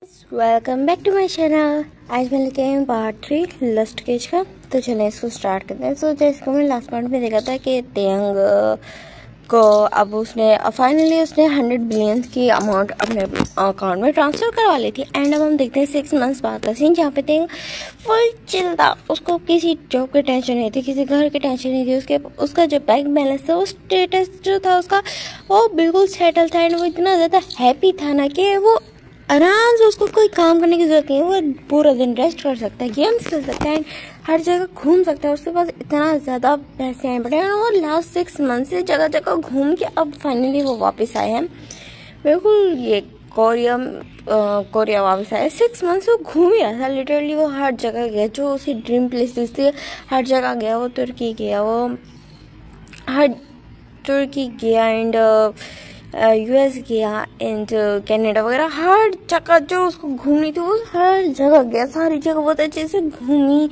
Welcome back to my channel. आज मैं लेके आई हूँ पार्ट 3 लस्ट केज का। तो चलें इसको स्टार्ट करते हैं। सो जैसे कि मैंने लास्ट पार्ट में देखा था कि तेयंग को अब उसने फाइनली उसने 100 बिलियन की अमाउंट अपने अकाउंट में ट्रांसफ़र करवा ली थी। एंड अब हम देखते हैं 6 मंथ्स बाद का सीन, जहाँ पे तेयंग फुल चिल था। उसको किसी जॉब की टेंशन नहीं थी, किसी घर की टेंशन नहीं थी। उसका जो बैंक बैलेंस था, वो स्टेटस जो था उसका, वो बिल्कुल सेटल था। एंड वो इतना ज़्यादा हैप्पी था ना कि वो आराम से, उसको कोई काम करने की जरूरत नहीं है। वो पूरा दिन रेस्ट कर सकता है, गेम्स खेल सकता है, हर जगह घूम सकता है। उसके पास इतना ज़्यादा पैसे आए पड़े हैं। और लास्ट 6 मंथ से जगह जगह घूम के अब फाइनली वो वापस आए हैं। बिल्कुल ये कोरिया वापस आया। 6 मंथ से वो घूम ही रहा था लिटरली। वो हर जगह गया, जो उसकी ड्रीम प्लेसेस थी हर जगह गया। वो तुर्की गया, वो हर तुर्की गया एंड यूएस गया एंड कनाडा वगैरह, हर जगह जो उसको घूमनी थी वो हर जगह गया। सारी जगह बहुत अच्छे से घूमी।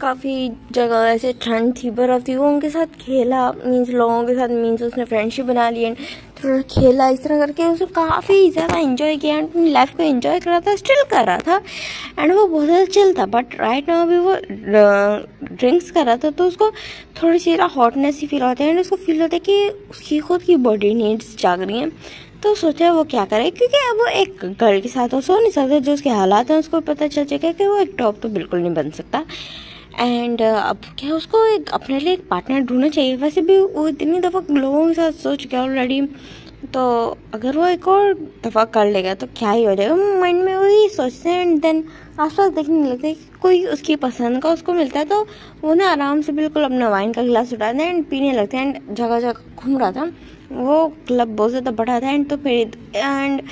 काफ़ी जगह ऐसे ठंड थी, बर्फ़ थी, वो उनके साथ खेला, मीन्स लोगों के साथ, मीन्स उसने फ्रेंडशिप बना ली एंड थोड़ा खेला। इस तरह करके उसने काफ़ी ज़्यादा एंजॉय किया एंड अपनी लाइफ को एंजॉय कर रहा था, स्टिल कर रहा था। एंड वो बहुत ज़्यादा चिल था। बट राइट नाउ अभी वो ड्रिंक्स कर रहा था, तो उसको थोड़ी सी हॉटनेस ही फील होता है एंड उसको फील होता है कि उसकी खुद की बॉडी नीड्स जाग रही हैं। तो सोचा वो क्या करे, क्योंकि अब वो एक गर्ल के साथ वो सो नहीं सकता। जो उसके हालात हैं उसको पता चल चुका कि वो एक टॉप तो बिल्कुल नहीं बन सकता। एंड अब क्या, उसको अपने लिए एक पार्टनर ढूंढना चाहिए। वैसे भी वो इतनी दफ़ा लोगों के साथ सोच गया ऑलरेडी, तो अगर वो एक और दफ़ा कर लेगा तो क्या ही हो जाएगा। माइंड में वही सोचते हैं एंड देन आसपास देखने लगते हैं कि कोई उसकी पसंद का उसको मिलता है, तो वो ना आराम से बिल्कुल अपना वाइन का गिलास उठाते हैं एंड पीने लगते हैं। एंड जगह जगह घूम रहा था, वो क्लब बहुत ज़्यादा बड़ा था। एंड तो फिर एंड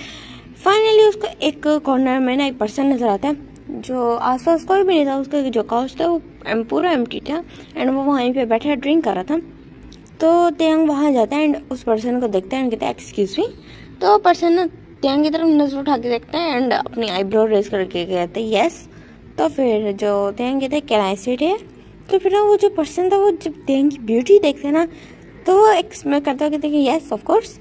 फाइनली उसको एक कॉर्नर में ना एक पर्सन नज़र आता है, जो आसपास कोई भी नहीं था। उसका जो काउच था वो पूरा एम्प्टी था एंड वो वहीं पे बैठा ड्रिंक कर रहा था। तो तेयंग वहाँ जाता है एंड उस पर्सन को देखता है एंड कहता है एक्सक्यूज मी। तो पर्सन ना तेयंग की तरफ नजर उठा के देखता है एंड अपनी आईब्रो रेज करके कहता है यस। तो फिर जो तेयंग कहता है कैन आई सिट हियर। तो फिर ना वो जो पर्सन था, वो जब तेयंग की ब्यूटी देखते हैं ना, तो वो एक्सपेक्ट करता है, कहते हैं यस ऑफ कोर्स।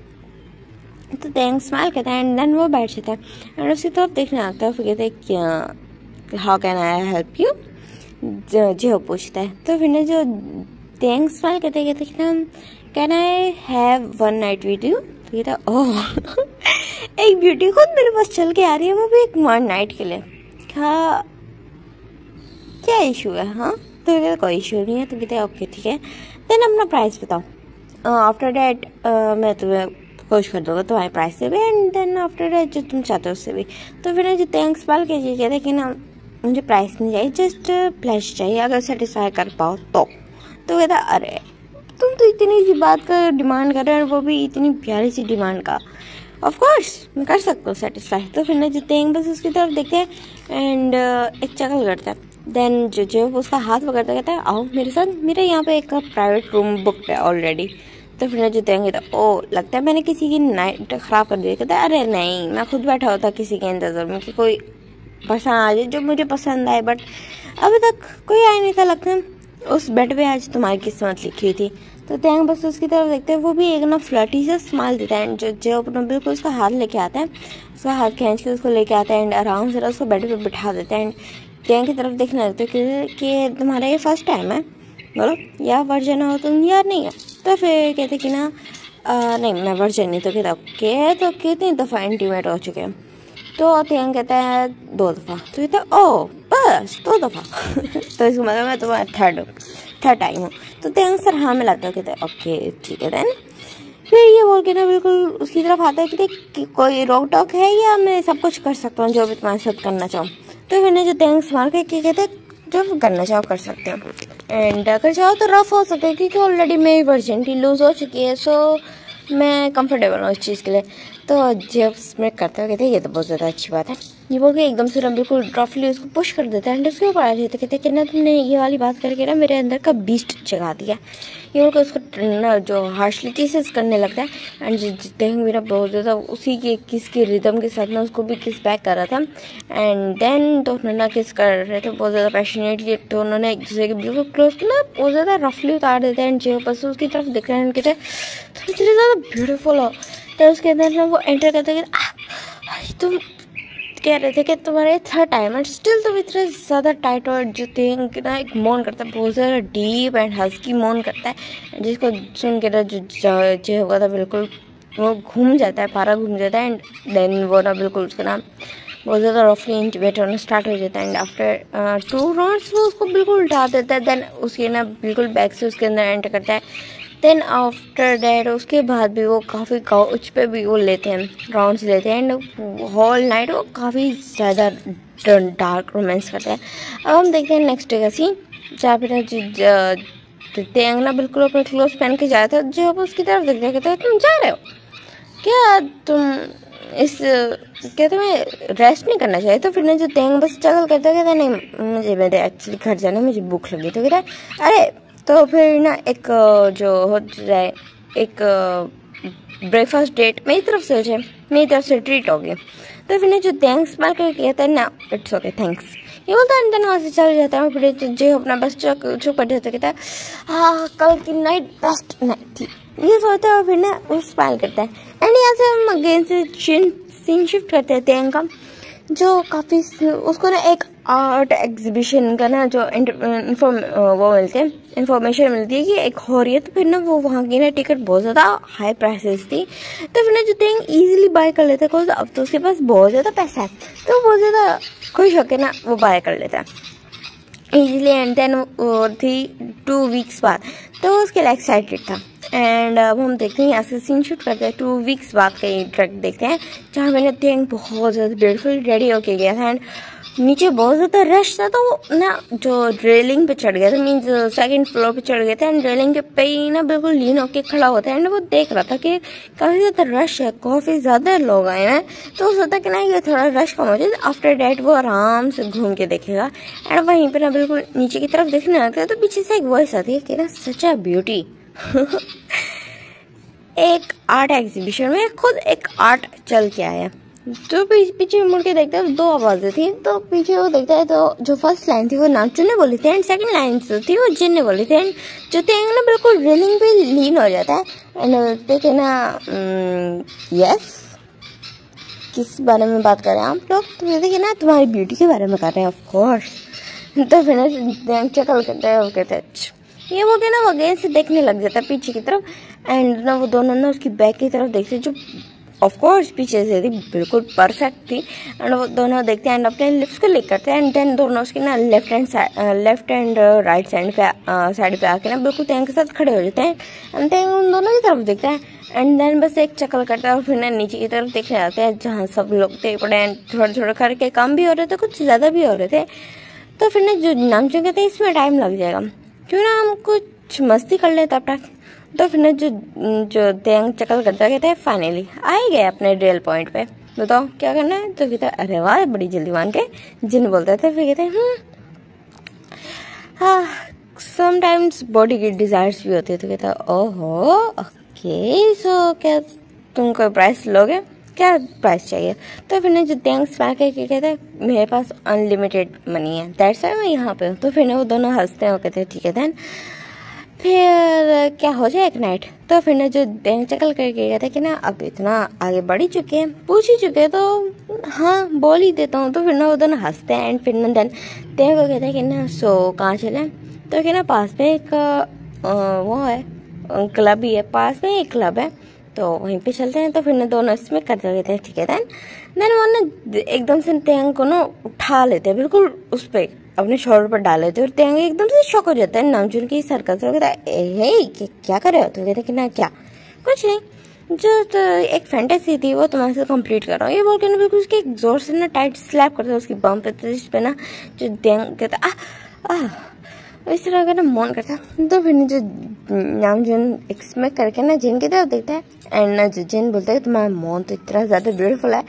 तो तेयंग स्माइल करता है एंड देन वो बैठ जाता है एंड उसकी तरफ देखने लगता है। फिर कहते हैं क्या, how can I help you, जो पूछता है। तो फिर ना जो तेयंग स्माइल कहते हैं can I have 1 night with you. तो कहता ओह एक ब्यूटी खुद मेरे पास चल के आ रही है, वो भी एक 1 नाइट के लिए। क्या इशू है? हाँ, तो कहता कोई इशू नहीं है। तो कहते ओके ठीक है, देन अपना प्राइस बताओ। आफ्टर डैट मैं तुम्हें खुश कर दूंगा तुम्हारे प्राइस से भी एंड देन आफ्टर डैट जो तुम चाहते हो उससे भी। तो फिर जो तेयंग स्माइल कहते हैं कि ना मुझे प्राइस नहीं चाहिए, जस्ट प्लेजर चाहिए, अगर सेटिस्फाई कर पाओ तो। तो कहता अरे तुम तो इतनी सी बात का डिमांड कर रहे हो, वो भी इतनी प्यारी सी डिमांड का। ऑफ कोर्स मैं कर सकता हूँ सेटिस्फाई। तो फिर ना जो तेयंग बस उसकी तरफ देखते हैं एंड एक चकल करता है। देन जो उसका हाथ पकड़ता कहता है आओ मेरे साथ, मेरे यहाँ पे एक प्राइवेट रूम बुक है ऑलरेडी। तो फिर ना जो तेयंग कहता ओ लगता है मैंने किसी की नाइट ख़राब कर दी। कहता है अरे नहीं, मैं खुद बैठा होता किसी के इंतजार में कि कोई पर्सन आ जाए जो मुझे पसंद आए, बट अभी तक कोई आया नहीं था। लगता है उस बेड पे आज तुम्हारी किस्मत लिखी हुई थी। तो तेयंग बस उसकी तरफ देखते हैं, वो भी एक ना फ्लर्टी से स्माइल देता है एंड जो अपना बिल्कुल उसका हाथ लेके आता है, उसका हाथ खींच के उसको लेके आता है एंड आराम से उसको बेड पे बिठा देता है एंड तेयंग की तरफ देखने लगते हैं कि तुम्हारा ये फर्स्ट टाइम है, बोलो या वर्जन हो तुम या नहीं है। तो फिर कहते कि ना नहीं मैं वर्जन नहीं। तो कहता ओके, तो कितनी दफ़ा इंटीमेट हो चुके हैं। तो तेयंग कहता है 2 दफ़ा। तो कहता ओ बस 2 दफ़ा तो इसको मतलब मैं तुम्हारा थर्ड टाइम हूँ। तो तेयंग सर हाँ में लगता है, कहता है ओके ठीक है। देन फिर ये बोल के ना बिल्कुल उसकी तरफ आता है कि कोई रोक टोक है या मैं सब कुछ कर सकता हूँ जो भी तुम्हारे साथ करना चाहूँ। तो फिर ना जो तेयंग स्माइल करके कहते हैं जो करना चाहो कर सकते हो एंड अगर चाहो तो रफ हो सकते हैं, क्योंकि ऑलरेडी मेरी वर्जिनिटी लूज हो चुकी है। सो मैं कंफर्टेबल हूँ इस चीज़ के लिए। तो जब स्मेक करते हुए कहते हैं ये तो बहुत ज़्यादा अच्छी बात है, ये बोल के एकदम से ना बिल्कुल रफली उसको पुश कर देता है एंड उसके ऊपर आ जाते कहते कि ना तुमने ये वाली बात करके ना मेरे अंदर का बीस्ट जगा दिया। ये बोल के उसको ना जो हार्शली किसेस करने लगता है एंड तेयंग मेरा बहुत ज़्यादा उसी के किस के रिदम के साथ ना उसको भी किस बैक कर रहा था एंड देन दोनों ना किस कर रहे थे बहुत ज़्यादा पैशनेटली। तो उन्होंने एक दूसरे के बिल्कुल क्लोज ना बहुत ज़्यादा रफली उतार देते हैं एंड जो बस उसकी तरफ दिख रहे हैं कहते तुम इतनी ज़्यादा ब्यूटीफुल हो। तो उसके अंदर ना वो एंटर करते तुम कह रहे थे कि तुम्हारे थर्ड टाइम एंड स्टिल तुम इतना ज़्यादा टाइट और जो थिंग ना एक मोन करता है बहुत ज़्यादा डीप एंड हस्की मोन करता है, जिसको सुन के ना जो होगा था बिल्कुल वो घूम जाता है, पारा घूम जाता है एंड देन वो ना बिल्कुल उसका नाम बहुत ज़्यादा रफली इंटीमेट होना स्टार्ट हो जाता है एंड आफ्टर 2 राउंड्स वो उसको बिल्कुल उठा देता है। देन उसके ना बिल्कुल बैक से उसके अंदर एंटर करता है। देन आफ्टर डैट उसके बाद भी वो काफ़ी काउच पे भी वो लेते हैं, राउंड्स लेते हैं एंड होल नाइट वो काफ़ी ज़्यादा डार्क रोमांस करते हैं। अब हम देखते हैं नेक्स्ट डे का सीन, जहाँ पे ना तेंग ना बिल्कुल अपने क्लोथ पहन के जाया था, जो अब उसकी तरफ देख रहे कहते तुम जा रहे हो क्या, तुम क्या तुम्हें रेस्ट नहीं करना चाहिए? तो फिर ना जो तेंग बस स्ट्रगल करता कहता नहीं मुझे मेरे एक्चुअली घर जाना, मुझे भूख लगी। तो कहता अरे तो फिर ना एक जो हो जाए एक ब्रेकफास्ट डेट मेरी तरफ से हो जाए, मेरी तरफ से ट्रीट होगी। तो फिर ना जो थैंक्स स्माइल करके कहता है ना इट्स ओके थैंक्स, ये बोलता है देन वहाँ से चल जाता है। फिर जो अपना बस चुप कर जाता कहता है हाँ कल की नाइट बेस्ट नाइट थी, ये सोचता है और फिर ना वो स्माइल करता है। एंड यहाँ से हम अगेन से सीन शिफ्ट करते हैं तेंग का, जो काफ़ी उसको ना एक आर्ट एग्जीबिशन का ना जो वो मिलते हैं इंफॉर्मेशन मिलती है कि एक हो रही है। तो फिर ना वो वहाँ की ना टिकट बहुत ज़्यादा हाई प्राइसेस थी, तो फिर ना जो थिंग इजीली बाय कर लेता है बिकॉज अब तो उसके पास बहुत ज़्यादा पैसा है, तो बहुत ज़्यादा खुश होकर ना वो बाय कर लेता है इजीली। एंड देन थी 2 वीक्स बाद तो उसके लिए एक्साइटेड था। एंड अब हम देखते हैं यहाँ से सीन शूट करते हैं 2 वीक्स बाद का ये ट्रैक देखते हैं, जहाँ मैंने थिंग बहुत ज़्यादा ब्यूटीफुल रेडी होके गया था एंड नीचे बहुत ज़्यादा रश था, तो वो ना जो रेलिंग पे चढ़ गया था, मीन्स 2nd फ्लोर पे चढ़ गया था एंड रेलिंग के पे ही ना बिल्कुल लीन होके खड़ा होता है एंड वो देख रहा था कि काफ़ी ज़्यादा रश है, काफ़ी ज़्यादा लोग आए हैं, तो सोचा कि ना ये थोड़ा रश कम हो जाए। आफ्टर डैट वो आराम से घूम के देखेगा एंड वहीं पर ना बिल्कुल नीचे की तरफ देखने लगता है, तो पीछे से एक वॉइस आती है कि ना सच अ ब्यूटी। एक आर्ट एग्जीबिशन में खुद एक आर्ट चल के आया, तो पीछे मुड़ के देखता है 2 आवाजें थी, तो पीछे वो देखता है तो जो फर्स्ट लाइन थी वो नाचू ने बोली थी एंड सेकंड लाइन जो थी वो जिन ने बोली थी एंड जो तेंग ना बिल्कुल रेलिंग पे लीन हो जाता है एंड देखे ना यस किस बारे में बात कर रहे हैं आप लोग? तो देखिए ना तुम्हारी ब्यूटी के बारे में कर रहे हैं ऑफ कोर्स। तो फिर ना चकल करता है, वो कहते हैं ये बोल के ना वो अगेन से देखने लग जाता है पीछे की तरफ एंड ना वो दोनों ना उसकी बैक की तरफ देखते जो ऑफ कोर्स पीछे से थी बिल्कुल परफेक्ट थी एंड वो दोनों देखते हैं एंड अपने लिप्स को लिक करते हैं एंड देन दोनों उसकी ना लेफ्ट एंड राइट साइड पे आके ना बिल्कुल तेंग के साथ खड़े हो जाते हैं एंड तेंग उन दोनों की तरफ देखता है एंड देन बस एक चक्कर करता है और फिर ना नीचे की तरफ देखने जाते हैं जहाँ सब लोग थे पड़े एंड थोड़ा थोड़ा करके कम भी हो रहे थे, कुछ ज़्यादा भी हो रहे थे। तो फिर ना जो नामचुन कहते हैं इसमें टाइम लग जाएगा, क्यों ना हम कुछ मस्ती कर ले तब तक। तो फिर ना जो तेंग चकल करता कहता है फाइनली आ ही गए अपने रियल पॉइंट पे, बताओ क्या करना है? तो कहता है अरे वाह बड़ी जल्दी मान के जिन बोलता था। फिर कहते हैं हाँ समटाइम्स बॉडी की डिजायर्स भी होती है। तो कहता है ओहो ओके सो क्या तुम कोई प्राइस लोगे, क्या प्राइस चाहिए? तो फिर ना जो तेंग स्माइल करके कहता है मेरे पास अनलिमिटेड मनी है, दैट्स व्हाई मैं यहाँ पे हूँ। तो फिर ना वो दोनों हंसते हैं, वो कहते हैं ठीक है देन फिर क्या हो जाए एक नाइट। तो फिर ना जो तेंग चकल करके कहता है कि ना अब इतना आगे बढ़ ही चुके हैं, पूछ ही चुके हैं, तो हाँ बोल ही देता हूँ। तो फिर ना वो दोनों हंसते हैं एंड फिर ना देन तेंग को कहता है कि ना सो कहाँ चले? तो कि ना पास में एक वो है क्लब ही है, पास में एक क्लब है तो वहीं पे चलते हैं। तो फिर ना दोनों इसमें करते रहते हैं ठीक है देन वो ना एकदम से तेंग को ना उठा लेते हैं, बिल्कुल उस पर अपने शोल्डर पर डाल लेते हैं और तेंग एकदम से शॉक हो जाता है नामचुन की हरकत से। कहता है क्या कर रहे हो? तो कहते कि ना क्या कुछ नहीं, जो तो एक फैंटेसी थी वो तुम्हारे से कंप्लीट कर रहा हूँ, ये बोल के ना बिल्कुल उसके एक जोर से ना टाइट स्लैप करता है उसकी बम पे, जिस पे ना जो तेंग कहता इस तरह का ना मन करता है। तो फिर जो नामचुन एक्समेक्ट करके ना जिन की तरफ देखता है एंड ना जो जिन बोलता है तुम्हारा मन तो इतना ज़्यादा ब्यूटीफुल है,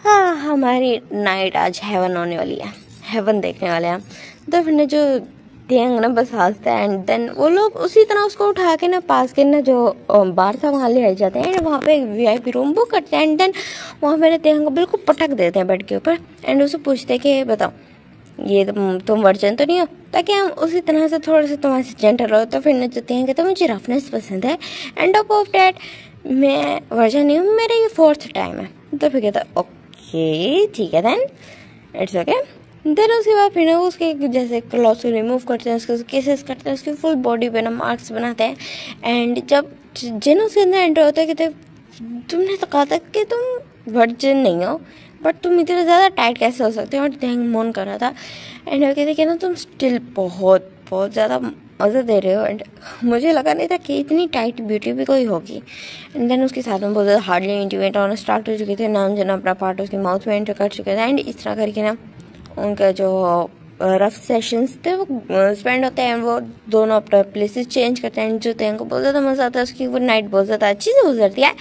हाँ हमारी नाइट आज हेवन होने वाली है, हेवन देखने वाले हैं। तो फिर ना जो तेंग ना बस हंसता है एंड देन वो लोग उसी तरह उसको उठा के ना पास के ना जो बार था वहाँ ले जाते हैं एंड वहाँ पे एक VIP रूम बुक करते हैं एंड देन वहाँ पे ना तेंग को बिल्कुल पटक देते हैं बेड के ऊपर एंड उससे पूछते हैं कि बताओ ये तुम वर्जन तो नहीं हो, ताकि हम उसी तरह से थोड़ा सा तुम्हारे से जेंटल हो। तो फिर ना जो तेंग कहते हैं मुझे रफनेस पसंद है एंड टॉप ऑफ डैट मैं वर्जन नहीं हूँ, मेरा ये 4th टाइम है। तो फिर कहता ओके ठीक है देन इट्स ओके। देन उसके बाद फिर ना उसके जैसे क्लॉथ को रिमूव करते हैं, उसके केसेस करते हैं, उसकी फुल बॉडी पे ना मार्क्स बनाते हैं। एंड जब जिन उसके अंदर एंटर होता है कहते तुमने तो कहा था कि तुम वर्जिन नहीं हो, बट तुम इतने ज़्यादा टाइट कैसे हो सकते हो, और टेंग मोन कर रहा था। एंड वो कहते कि ना तुम स्टिल बहुत बहुत ज़्यादा मज़ा दे रहे हो। एंड मुझे लगा नहीं था कि इतनी टाइट ब्यूटी भी कोई होगी। एंड देन उसके साथ में बहुत ज़्यादा हार्डली इंटीमेट होना स्टार्ट हो चुके थे, नाम जो अपना पार्ट उसके माउथ में एंटर कर चुके थे। एंड इस तरह करके ना उनका जो रफ सेशंस थे वो स्पेंड होते हैं, वो दोनों अपना प्लेसेस चेंज करते हैं। जो तेंग को बहुत ज़्यादा मज़ा आता है, उसकी वो नाइट बहुत ज़्यादा अच्छी से गुजरती है।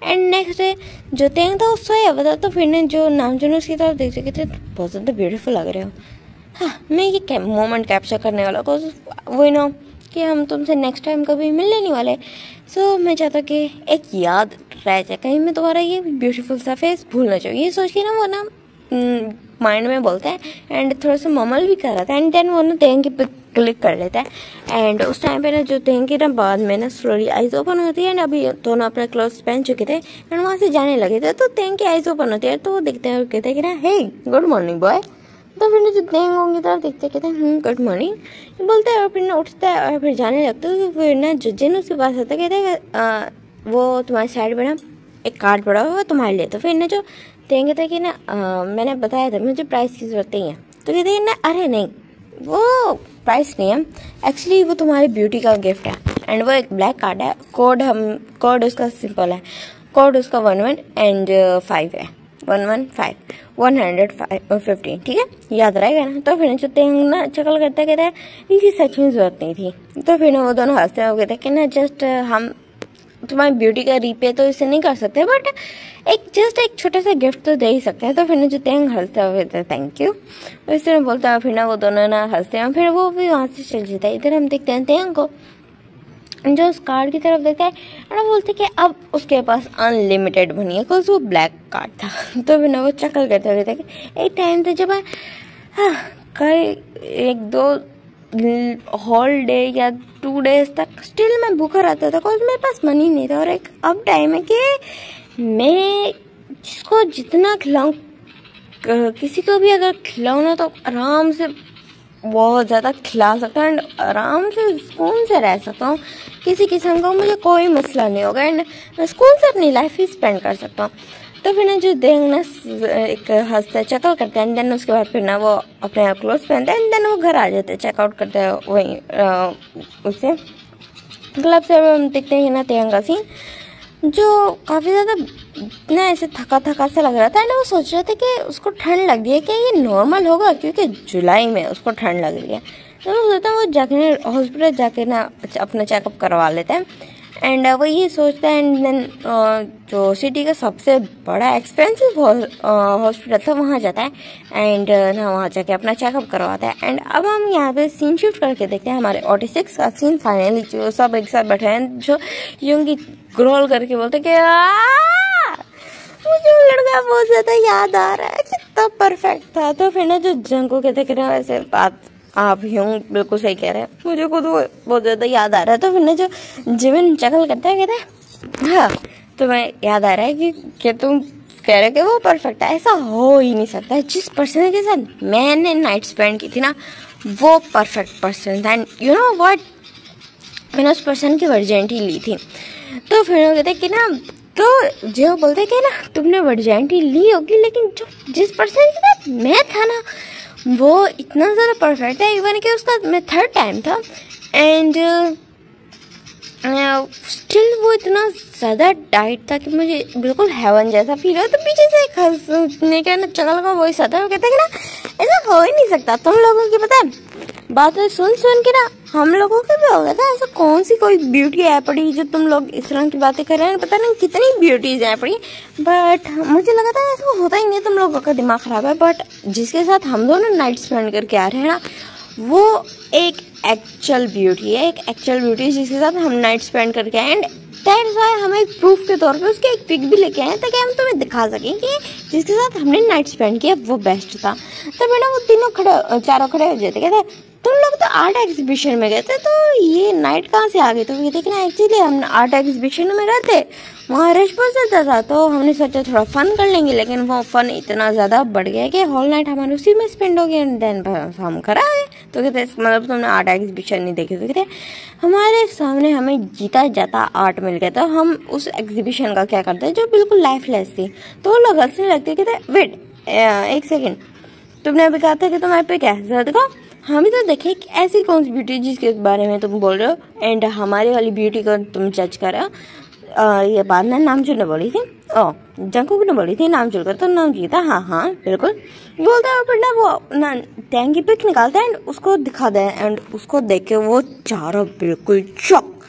एंड नेक्स्ट डे जो तेंग था वो सोया हुआ था, तो फिर ने जो नामजून उसकी तरफ देख चुके थे, बहुत ज़्यादा ब्यूटीफुल लग रहे हो। हाँ, मैं ये मोमेंट कैप्चर करने वाला को वही ना कि हम तुमसे नेक्स्ट टाइम कभी मिलने नहीं वाले। सो मैं चाहता कि एक याद रह जाए, कहीं मैं तुम्हारा ये ब्यूटीफुल सा फेस भूल ना चाहिए। ये सोच के ना वो ना माइंड में बोलता है एंड थोड़ा सा ममल भी कर रहा था। एंड देन वो ना तेंग की पिक क्लिक कर लेता है। एंड उस टाइम पे ना जो तेंग की ना बाद में ना स्लोली आइज ओपन होती है। एंड अभी दोनों अपने क्लोथ्स पहन चुके थे एंड वहाँ से जाने लगे थे, तो तेंग की आइज ओपन होती है, तो वो देखते हैं और कहते हैं कि ना हे गुड मॉर्निंग बॉय। तो फिर जो तेंग होंगी तरफ देखते कहते हैं गुड मॉर्निंग बोलते हैं, और फिर ना उठता है और फिर जाने लगता है। तो फिर ना जो जिन उसके पास आता है कहते हैं वो तुम्हारी साइड में ना एक कार्ड पड़ा हुआ है तुम्हारे लिए। तो फिर ना जो तेंग कहता है कि ना मैंने बताया था मुझे प्राइस की ज़रूरत नहीं है। तो कहते हैं ना अरे नहीं वो प्राइस नहीं है, एक्चुअली वो तुम्हारी ब्यूटी का गिफ्ट है। एंड वो एक ब्लैक कार्ड है, कोड उसका सिंपल है, कोड उसका 11 एंड 5 है, 115 115, ठीक है याद रहेगा ना। तो फिर जो तेंग ना चकल करता कहता है इसकी सच में ज़रूरत नहीं थी। तो फिर ना वो दोनों हंसते हैं, वो कहते हैं कि ना जस्ट हम तुम्हारी ब्यूटी का रीपे तो इसे नहीं कर सकते, बट एक छोटा सा गिफ्ट तो दे ही सकते हैं। तो फिर ना जो तेंग हंसता है वो कहता है थैंक यू, इस तरह बोलता है। फिर ना वो दोनों ना हंसते हैं, फिर वो भी वहाँ से चल जाता है। इधर हम देखते हैं तेंग को जो उस कार्ड की तरफ देखता है और वो बोलते कि अब उसके पास अनलिमिटेड मनी है, बिकॉज वो ब्लैक कार्ड था। तो फिर ना वो चक्कर करते हुए था कि एक टाइम था जब कई 1-2 होल डे या 2 डेज तक स्टिल मैं भूखा रहता था, बिकॉज मेरे पास मनी नहीं था। और एक अब टाइम है कि मैं जिसको जितना खिलाऊं, किसी को भी अगर खिलाऊं ना तो आराम से बहुत ज़्यादा खिला सकता हूँ एंड आराम से सुकून से रह सकता हूँ। किसी किस्म का मुझे कोई मसला नहीं होगा एंड मैं सुकून से अपनी लाइफ ही स्पेंड कर सकता हूँ। तो फिर ना जो देंग ना एक हंसता चेकआउट करते हैं, देन उसके बाद फिर ना वो अपने क्लोथ पहनते हैं, देन वो घर आ जाते हैं, चेकआउट करते हैं वहीं उससे क्लब से। हम देखते हैं ना तेंग का सीन जो काफ़ी ज़्यादा ना ऐसे थका थका सा लग रहा था एंड वो सोच रहे थे कि उसको ठंड लग रही है, क्या ये नॉर्मल होगा, क्योंकि जुलाई में उसको ठंड लग रही है। तो वो सोचता है वो जाके हॉस्पिटल जाके ना अपना चेकअप करवा लेते हैं एंड वो ये सोचता है। एंड देन जो सिटी का सबसे बड़ा एक्सपेंसिव हॉस्पिटल था वहाँ जाता है एंड ना वहाँ जाके अपना चेकअप करवाता है। एंड अब हम यहाँ पे सीन शिफ्ट करके देखते हैं हमारे 86 का सीन। फाइनली जो सब एक साथ बैठे हैं, जो यूंगी ग्रोल करके बोलते कि मुझे वो लड़का बहुत ज़्यादा याद आ रहा है, कितना परफेक्ट था। तो फिर ना जो जंको कहते कि ना वैसे बात आप यूं बिल्कुल सही कह रहे हैं, मुझे खुद वो बहुत ज़्यादा याद आ रहा है। तो फिर ना जो जिमिन चकल करता है कहता है हाँ तुम्हें याद आ रहा है कि तुम कह रहे कि वो परफेक्ट है, ऐसा हो ही नहीं सकता। जिस पर्सन के साथ मैंने नाइट स्पेंड की थी ना वो परफेक्ट पर्सन था एंड यू नो व्हाट, मैंने उस पर्सन की वर्जेंटी ली थी। तो फिर वो कहते कि ना तो जो बोलते कि ना तुमने वर्जेंटी ली होगी, लेकिन जो जिस पर्सन के साथ मैं था ना वो इतना ज़्यादा परफेक्ट है, इवन कि उसका मैं 3rd टाइम था एंड स्टिल वो इतना ज़्यादा टाइट था कि मुझे बिल्कुल हेवन जैसा फील हुआ। तो पीछे से एक हंसने का ना चला लगा वही सा था, वो कहते कि ना ऐसा हो ही नहीं सकता। तुम लोगों की पता है बातें सुन के ना हम लोगों का भी हो गया था, ऐसा कौन सी कोई ब्यूटी है पड़ी जो तुम लोग इस तरह की बातें कर रहे हैं, पता नहीं कितनी ब्यूटीज हैं पड़ी, बट मुझे लगा था ऐसा होता ही नहीं, तुम लोगों का दिमाग खराब है। बट जिसके साथ हम दोनों नाइट स्पेंड करके आ रहे हैं ना वो एक एक्चुअल ब्यूटी है, एक एक्चुअल ब्यूटी जिसके साथ हम नाइट स्पेंड करके आए एंड दैट्स व्हाई हम एक प्रूफ के तौर पे उसके एक पिक भी लेके आए ताकि हम तुम्हें दिखा सकें कि जिसके साथ हमने नाइट स्पेंड किया वो बेस्ट था। तो मैंने वो तीनों चारों खड़े हो जाते कहते तुम लोग तो आर्ट एग्जीबिशन में गए थे, तो ये नाइट कहाँ से आ गई? तो ये देखना, एक्चुअली हम आर्ट एग्जीबिशन में गए थे, वहाँ रश बहुत ज़्यादा था, तो हमने सोचा थोड़ा फन कर लेंगे, लेकिन वो फन इतना ज़्यादा बढ़ गया कि होल नाइट हमारे उसी में स्पेंड हो गया। एंड देन हम घर आ गए। तो कहते मतलब तुमने आर्ट एग्जीबिशन नहीं देखी? तो कहते हमारे सामने हमें जीता जाता आर्ट मिल गया, तो हम उस एग्जीबिशन का क्या करते जो बिल्कुल लाइफलेस थी। तो वो लोग हंसने लगते, कहते वेट एक सेकेंड, तुमने अभी कहा था कि तुम्हारे पे क्या है, देखो हम भी तो देखे ऐसी कौन सी ब्यूटी जिसके बारे में तुम बोल रहे हो, एंड हमारी वाली ब्यूटी को तुम जज कर रहे हो। ये बात ना नामचुन ने बोली थी, जंकुक ने बोली थी नामचुन कर, तो नामचुन था, हाँ बिल्कुल बोलता है। पर ना वो ना टैंग की पिक निकालता है एंड उसको दिखा दे, एंड उसको देख के वो चारों बिल्कुल शॉक,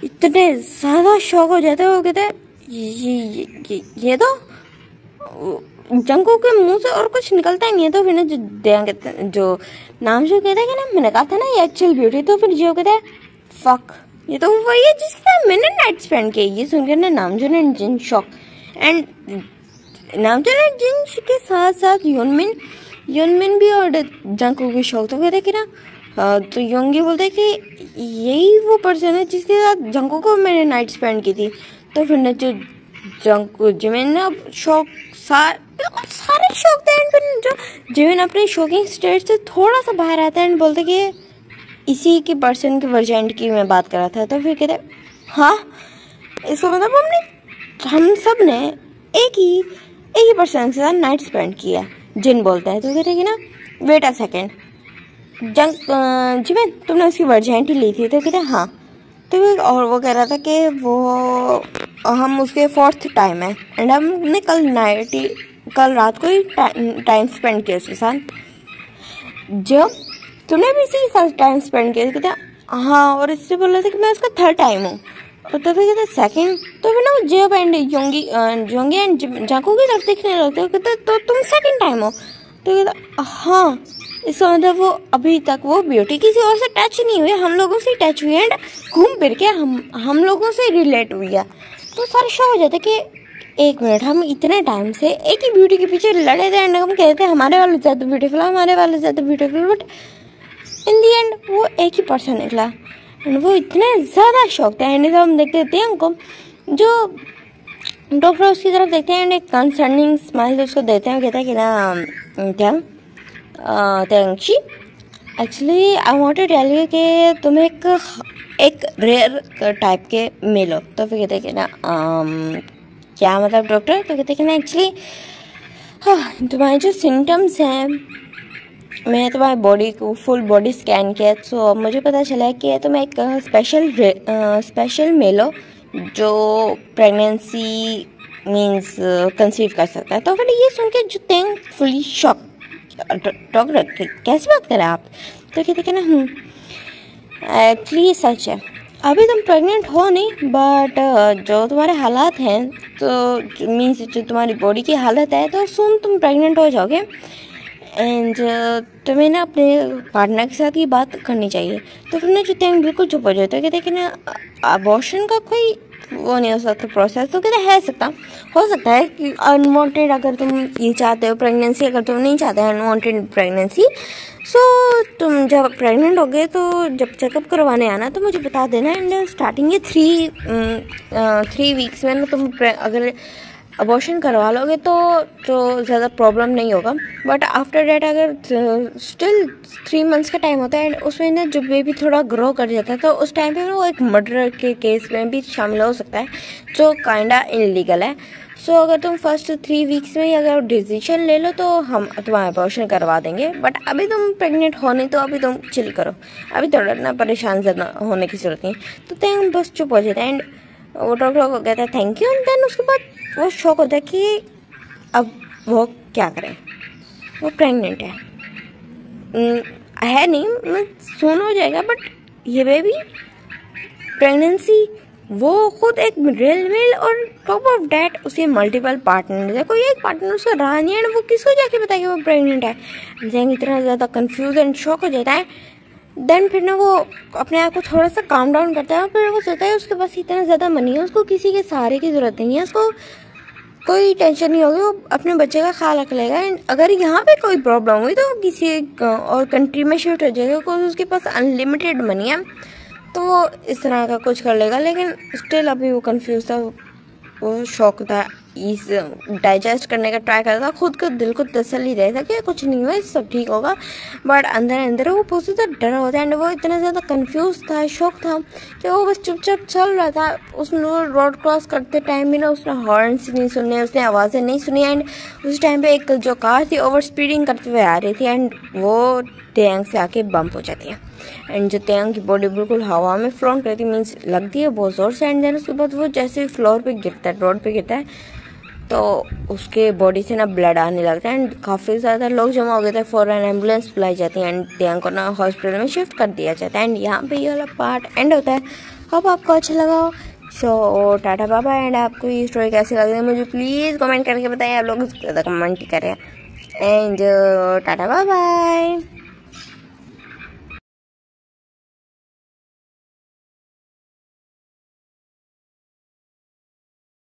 इतने ज्यादा शॉक हो जाते हैं। वो कहते हैं ये तो जंकुक के मुंह से और कुछ निकलता ही नहीं है। तो फिर ना जो नामचुन कहता है कि ना मैंने कहा था ना ये एक्चुअल ब्यूटी, तो फिर जो कहता है फक, ये तो वही है जिसके साथ मैंने नाइट स्पेंड किया। ये सुनकर ना Namjoon and Jin shock, and Namjoon and Jin के साथ साथ योनमिन भी और जंकुक भी शॉक। तो कहते कि ना तो योंगी बोलते है कि यही वो पर्सन है जिसके साथ जंकुक को मैंने नाइट स्पेंड की थी। तो फिर ना जो जिमिन ना शॉक सारे शौक थे, एंड फिर जो जिमिन अपने शॉकिंग स्टेट से थोड़ा सा बाहर आता है एंड बोलते कि इसी के पर्सन के वर्जेंट की मैं बात कर रहा था। तो फिर कहते हाँ, इसको मतलब हम सब ने एक ही पर्सन के साथ नाइट स्पेंड किया, जिन बोलता है। तो कहते कि ना वेट अ सेकेंड, जिमिन तुमने उसकी वर्जेंटी ली थी? तो कहते हाँ। तो और वो कह रहा था कि वो हम उसके 4th टाइम है, एंड हमने कल रात को ही टाइम स्पेंड किया उसके साथ। जब तुमने भी इसी के साथ टाइम स्पेंड किया? कहते हाँ, और इससे बोल रहे थे कि मैं उसका 3rd टाइम हूँ। और तो फिर कहते 2nd। तो फिर ना जेब एंड योंगी एंड जंकुक की तरफ देखने लगते, कहते तो तुम 2nd टाइम हो? तो कहते हाँ, इसका मतलब वो अभी तक वो ब्यूटी किसी और से टच नहीं हुई, हम लोगों से टच हुई है एंड घूम फिर के हम लोगों से रिलेट हुई है। तो सारे शौक हो जाते कि एक मिनट, हम इतने टाइम से एक ही ब्यूटी के पीछे लड़े थे एंड हम कहते हैं हमारे वाले ज़्यादा ब्यूटीफुल, हमारे वाले ज़्यादा beautiful, but in the and वो एक ही पर्सन निकला एंड वो इतने ज़्यादा शौक थे। एंड हम देखते थे हमको जो डॉक्टर उसकी तरफ देखते हैं एंड एक कंसर्निंग स्माइल उसको देते हैं, कहते हैं कि ना क्या thank you, actually I want to tell you कि तुम एक रेयर टाइप के मेल हो। तो फिर कहते हैं कि ना क्या मतलब डॉक्टर? तो कहते हैं कि ना एक्चुअली तुम्हारे जो सिम्टम्स हैं, मैंने तुम्हारी बॉडी को फुल बॉडी स्कैन किया, तो मुझे पता चला है कि तुम एक स्पेशल मेल हो जो प्रेगनेंसी मीन्स कंसीव कर सकता है। तो फिर ये सुन के जो थैंकफुली शॉक, डॉक्टर कैसे बात करें आप? तो कहते कि ना एक्चुअली सच है, अभी तुम प्रेग्नेंट हो नहीं, बट जो तुम्हारे हालात हैं, तो मीन्स जो तुम्हारी बॉडी की हालत है, तो सुन तुम प्रेग्नेंट हो जाओगे एंड तुम्हें ना अपने पार्टनर के साथ ये बात करनी चाहिए। तो फिर ना जो टाइम बिल्कुल चुप हो जाते हैं, कहते कि ना अबॉर्शन का कोई वो नहीं हो सकता प्रोसेस। तो कहते हो सकता है कि अनवांटेड, अगर तुम ये चाहते हो प्रेगनेंसी, अगर तुम नहीं चाहते अनवांटेड प्रेगनेंसी, सो तुम जब प्रेग्नेंट हो गए तो जब चेकअप करवाने आना तो मुझे बता देना। एंड स्टार्टिंग ये 3 वीक्स में ना तुम अगर अबॉर्शन करवा लोगे तो ज़्यादा प्रॉब्लम नहीं होगा, बट आफ्टर डैट अगर स्टिल 3 मंथ्स का टाइम होता है एंड उसमें ना जब बेबी थोड़ा ग्रो कर जाता है तो उस टाइम पे वो एक मर्डर के केस में भी शामिल हो सकता है, जो काइंडा इलीगल है। सो अगर तुम फर्स्ट 3 वीक्स में ही अगर डिसीजन ले लो तो हम तुम्हारा अबॉर्शन करवा देंगे, बट अभी तुम प्रेग्नेंट हो नहीं, तो अभी तुम चिल करो, अभी थोड़ा ना परेशान ज़्यादा होने की जरूरत नहीं। तो तुम बस चुप हो जाते हैं एंड वो डॉक्टर को कहता है थैंक यू, एंड देन उसके बाद वो शौक होता है कि अब वो क्या करें, वो प्रेग्नेंट है नहीं, सून हो जाएगा, बट ये बेबी प्रेगनेंसी वो खुद एक रियल मेल और टॉप ऑफ डैट उसके मल्टीपल पार्टनर है, कोई एक पार्टनर उसका रहा नहीं है, वो किसको जाके बताएगा वो प्रेग्नेंट है। जैसे इतना ज़्यादा कंफ्यूज एंड शॉक हो जाता है, देन फिर ना वो अपने आप को थोड़ा सा काम डाउन करता है, फिर वो सोचता है उसके पास इतना ज़्यादा मनी है, उसको किसी के सहारे की ज़रूरत नहीं है, उसको कोई टेंशन नहीं होगी, वो अपने बच्चे का ख्याल रख लेगा। एंड अगर यहाँ पे कोई प्रॉब्लम हुई तो किसी और कंट्री में शिफ्ट हो जाएगा, बिकॉज उसके पास अनलिमिटेड मनी है, तो वो इस तरह का कुछ कर लेगा। लेकिन स्टिल अभी वो कंफ्यूज था, वो शौक था, इस डाइजेस्ट करने का ट्राई करता था, खुद को दिल को तसल्ली देता कि कुछ नहीं हुआ, सब ठीक होगा, बट अंदर अंदर वो बहुत ज़्यादा डरा होता है। एंड वो इतना ज़्यादा कंफ्यूज था, शौक था कि वो बस चुपचाप चल रहा था। उसने रोड क्रॉस करते टाइम भी ना उसने हॉर्न्स नहीं सुने, उसने आवाज़ें नहीं सुनी। एंड उस टाइम पे एक जो कार थी ओवर स्पीडिंग करते हुए आ रही थी, एंड वो टैंक से आके बम्प हो जाती है। एंड जो टैंक की बॉडी बिल्कुल हवा में फ्लोट करती है, मीन्स लगती है बहुत ज़ोर से। एंड देन उसके बाद वो जैसे फ्लोर पे गिरता है, रोड पे गिरता है, तो उसके बॉडी से ना ब्लड आने लगता है। एंड काफ़ी ज़्यादा लोग जमा हो गए थे, फॉरन एम्बुलेंस बुलाई जाती है, एंड टैंक को ना हॉस्पिटल में शिफ्ट कर दिया जाता है। एंड यहाँ पे ये वाला पार्ट एंड होता है। अब आपको अच्छा लगा सो टाटा बाबा। एंड आपको ये स्टोरी कैसी लगी मुझे प्लीज़ कमेंट करके बताइए। आप लोग ज़्यादा कमेंट करें। And tata bye bye.